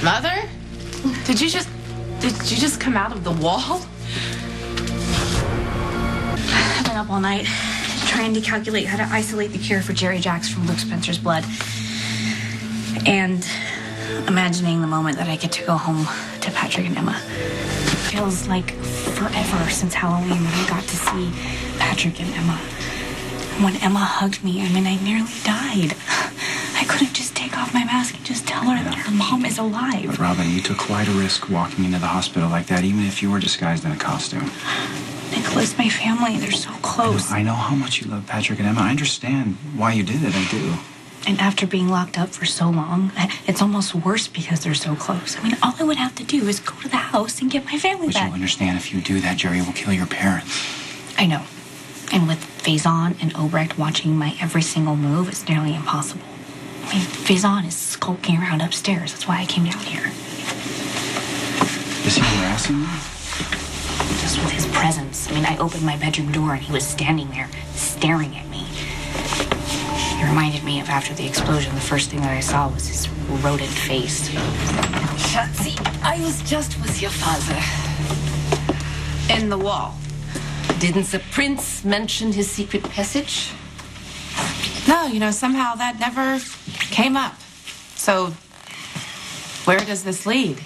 Mother? Did you just come out of the wall? I've been up all night trying to calculate how to isolate the cure for Jerry Jacks from Luke Spencer's blood. And imagining the moment that I get to go home to Patrick and Emma. It feels like forever since Halloween when I got to see Patrick and Emma. When Emma hugged me, I nearly died. I couldn't just take off my mask and just tell her that her mom is alive. But Robin, you took quite a risk walking into the hospital like that, even if you were disguised in a costume. Nikolas, my family, they're so close. I know how much you love Patrick and Emma. I understand why you did it, I do. And after being locked up for so long, it's almost worse because they're so close. All I would have to do is go to the house and get my family back. But you understand if you do that, Jerry will kill your parents. I know. And with Faison and Obrecht watching my every single move, it's nearly impossible. Faison is skulking around upstairs. That's why I came down here. Is he harassing you? Just with his presence. I opened my bedroom door and he was standing there, staring at me. He reminded me of after the explosion, the first thing that I saw was his rodent face. Schatzi, I was just with your father. In the wall. Didn't the prince mention his secret passage? No, somehow that never came up. So, where does this lead?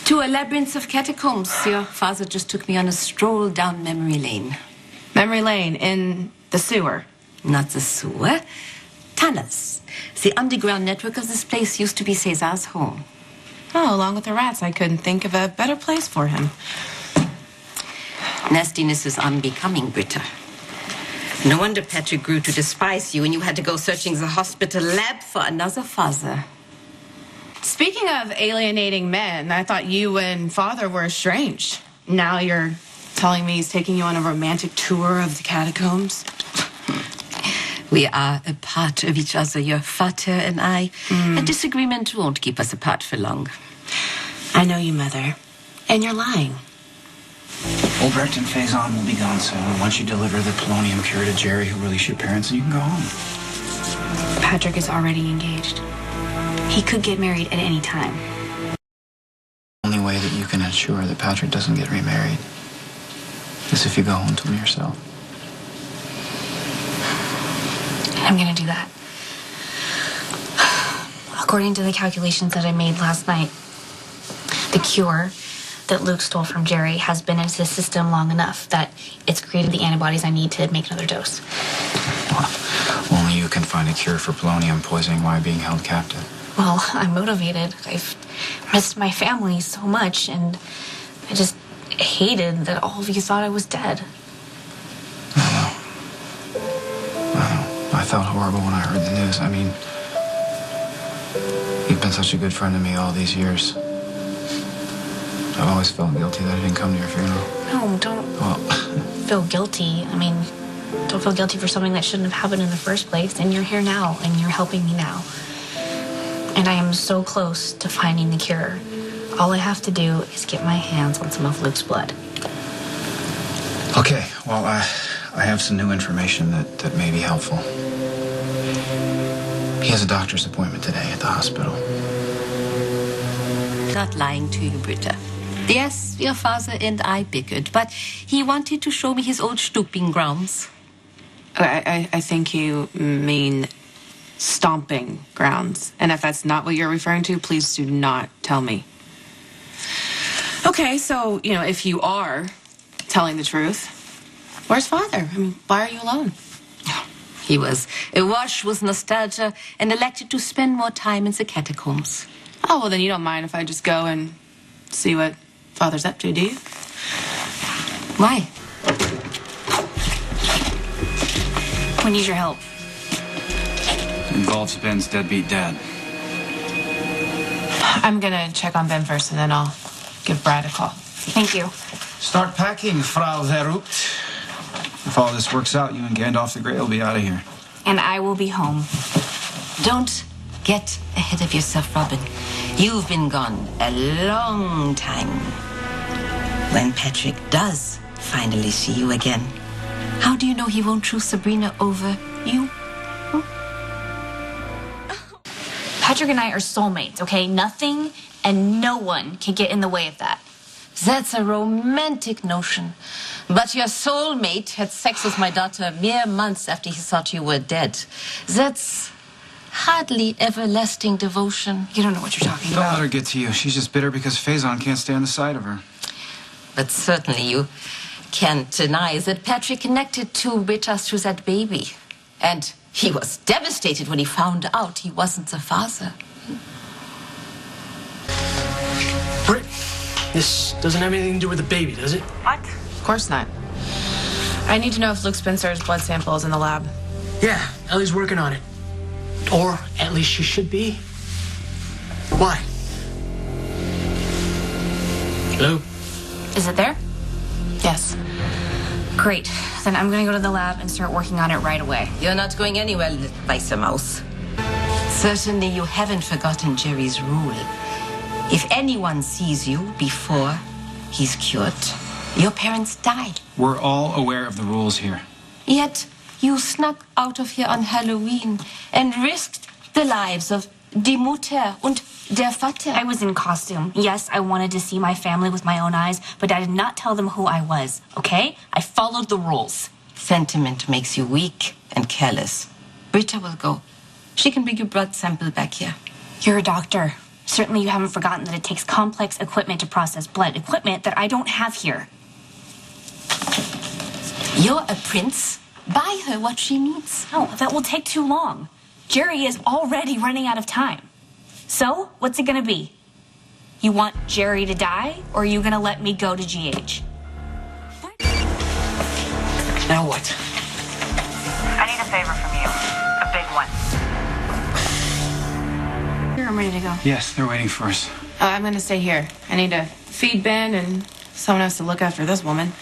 To a labyrinth of catacombs. Your father just took me on a stroll down memory lane. Memory lane in the sewer? Not the sewer. Tunnels. The underground network of this place used to be Cesar's home. Oh, along with the rats, I couldn't think of a better place for him. Nastiness is unbecoming, Britta. No wonder Patrick grew to despise you and you had to go searching the hospital lab for another father. Speaking of alienating men, I thought you and father were estranged. Now you're telling me he's taking you on a romantic tour of the catacombs? We are a part of each other, your father and I. A disagreement won't keep us apart for long. I know you, Mother. And you're lying. Obrecht and Faison will be gone soon. Once you deliver the polonium cure to Jerry, he'll release your parents and you can go home. Patrick is already engaged. He could get married at any time. The only way that you can ensure that Patrick doesn't get remarried is if you go home to him yourself. I'm gonna do that. According to the calculations that I made last night, the cure that Luke stole from Jerry has been in his system long enough that it's created the antibodies I need to make another dose. Well, only you can find a cure for polonium poisoning while being held captive. Well, I'm motivated. I've missed my family so much, and I just hated that all of you thought I was dead. I know. I felt horrible when I heard the news. You've been such a good friend to me all these years. I've always felt guilty that I didn't come to your funeral. No, don't feel guilty. Don't feel guilty for something that shouldn't have happened in the first place. And you're here now, and you're helping me now. And I am so close to finding the cure. All I have to do is get my hands on some of Luke's blood. Okay, well, I have some new information that may be helpful. He has a doctor's appointment today at the hospital. Not lying to you, Britta. Yes, your father and I bickered, but he wanted to show me his old stooping grounds. I think you mean stomping grounds. And if that's not what you're referring to, please do not tell me. Okay, so, if you are telling the truth, where's father? Why are you alone? He was awash with nostalgia and elected to spend more time in the catacombs. Oh, well, then you don't mind if I just go and see what father's up to, do you? Why? We need your help. Involves Ben's deadbeat dad. I'm gonna check on Ben first, and then I'll give Brad a call. Thank you. Start packing, Frau Verrucht. If all this works out, you and Gandalf the Grey will be out of here. And I will be home. Don't get ahead of yourself, Robin. You've been gone a long time. When Patrick does finally see you again, how do you know he won't choose Sabrina over you? Patrick and I are soulmates, okay? Nothing and no one can get in the way of that. That's a romantic notion. But your soulmate had sex with my daughter mere months after he thought you were dead. That's hardly everlasting devotion. You don't know what you're talking Don't about. let her get to you. She's just bitter because Faison can't stay on the side of her. But certainly you can't deny that Patrick connected to Britta through that baby. And he was devastated when he found out he wasn't the father. Britt, this doesn't have anything to do with the baby, does it? What? Of course not. I need to know if Luke Spencer's blood sample is in the lab. Yeah, Ellie's working on it. Or at least she should be. Why? Hello? Is it there? Yes. Great. Then I'm gonna go to the lab and start working on it right away. You're not going anywhere, little mice mouse. Certainly you haven't forgotten Jerry's rule. If anyone sees you before he's cured, your parents died. We're all aware of the rules here. Yet you snuck out of here on Halloween and risked the lives of die Mutter und der Vater. I was in costume. Yes, I wanted to see my family with my own eyes, but I did not tell them who I was, okay? I followed the rules. Sentiment makes you weak and careless. Britta will go. She can bring your blood sample back here. You're a doctor. Certainly you haven't forgotten that it takes complex equipment to process blood, equipment that I don't have here. You're a prince. Buy her what she needs. No, that will take too long. Jerry is already running out of time. So, what's it gonna be? You want Jerry to die, or are you gonna let me go to GH? Now what? I need a favor from you. A big one. Here, I'm ready to go. Yes, they're waiting for us. I'm gonna stay here. I need to feed Ben, and someone has to look after this woman.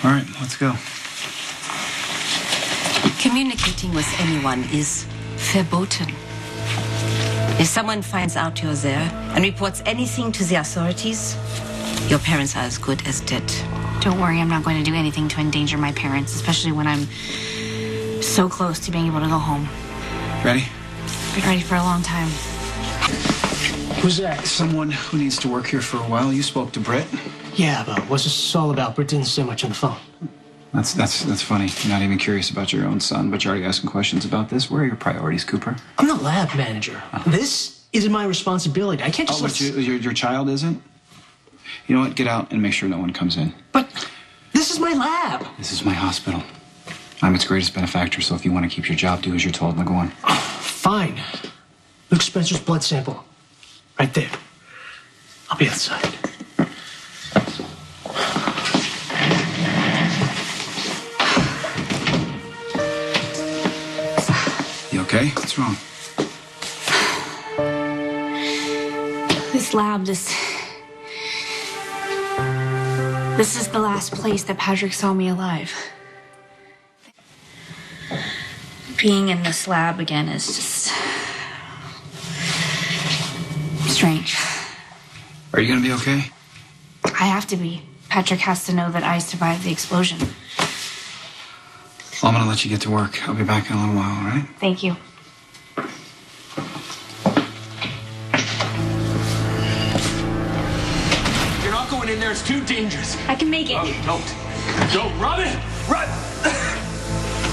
All right, let's go. Communicating with anyone is verboten. If someone finds out you're there and reports anything to the authorities, your parents are as good as dead. Don't worry, I'm not going to do anything to endanger my parents, especially when I'm so close to being able to go home. Ready? Been ready for a long time. Who's that? Someone who needs to work here for a while. You spoke to Britt. Yeah, but what's this all about? Britt didn't say much on the phone. That's funny. You're not even curious about your own son, but you're already asking questions about this. Where are your priorities, Cooper? I'm the lab manager. This isn't my responsibility. I can't just But your child isn't? You know what? Get out and make sure no one comes in. But this is my lab. This is my hospital. I'm its greatest benefactor, so if you want to keep your job, do as you're told. Now go on. Fine. Luke Spencer's blood sample. Right there. I'll be outside. You okay? What's wrong? This lab, this is the last place that Patrick saw me alive. Being in this lab again is just strange. Are you gonna be okay? I have to be. Patrick has to know that I survived the explosion. Well, I'm gonna let you get to work. I'll be back in a little while, all right? Thank you. You're not going in there. It's too dangerous. I can make it. Oh, don't. Robin! Run!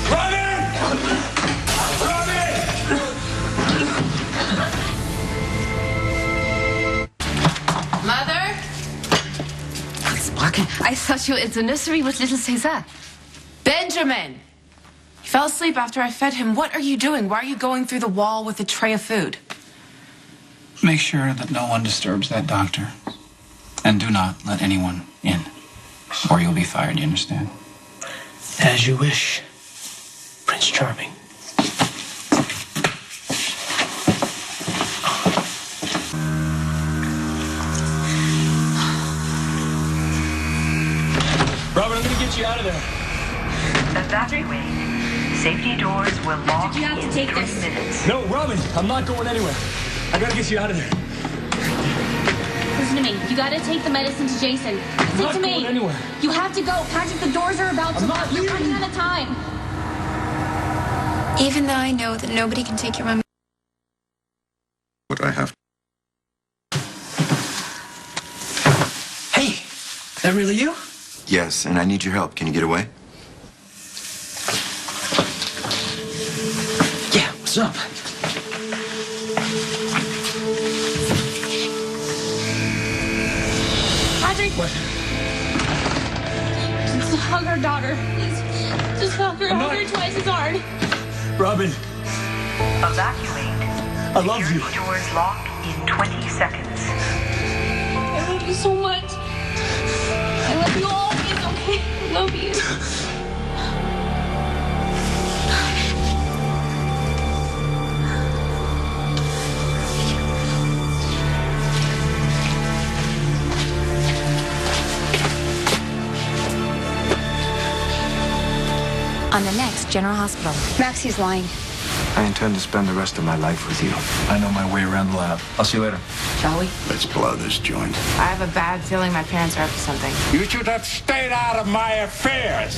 Robin! Robin! Mother? Sparkin, I thought you were in the nursery with little Cesar. Benjamin! He fell asleep after I fed him. What are you doing? Why are you going through the wall with a tray of food? Make sure that no one disturbs that doctor. And do not let anyone in. Or you'll be fired, you understand? As you wish, Prince Charming. Robin, I'm gonna get you out of there. Evacuate. Safety doors will lock You have to in take 3 this. minutes. No, Robin, I'm not going anywhere. I gotta get you out of there. Listen to me. You gotta take the medicine to Jason. Listen not to me. going anywhere. You have to go. Patrick, the doors are about to I'm lock. not You're leaving. running out of time. Even though I know that nobody can take your mom what I have. Hey, that really you? Yes, and I need your help. Can you get away? Yeah, what's up? Patrick! What? Just hug our daughter. Please. Just hug her. Hug her twice as hard. Robin, Evacuate. I love you. Security doors lock in 20 seconds. I love you so much. I love you always, okay? I love you. On the next General Hospital. Maxie's lying. I intend to spend the rest of my life with you. I know my way around the lab. I'll see you later. Shall we? Let's blow this joint. I have a bad feeling my parents are up to something. You should have stayed out of my affairs.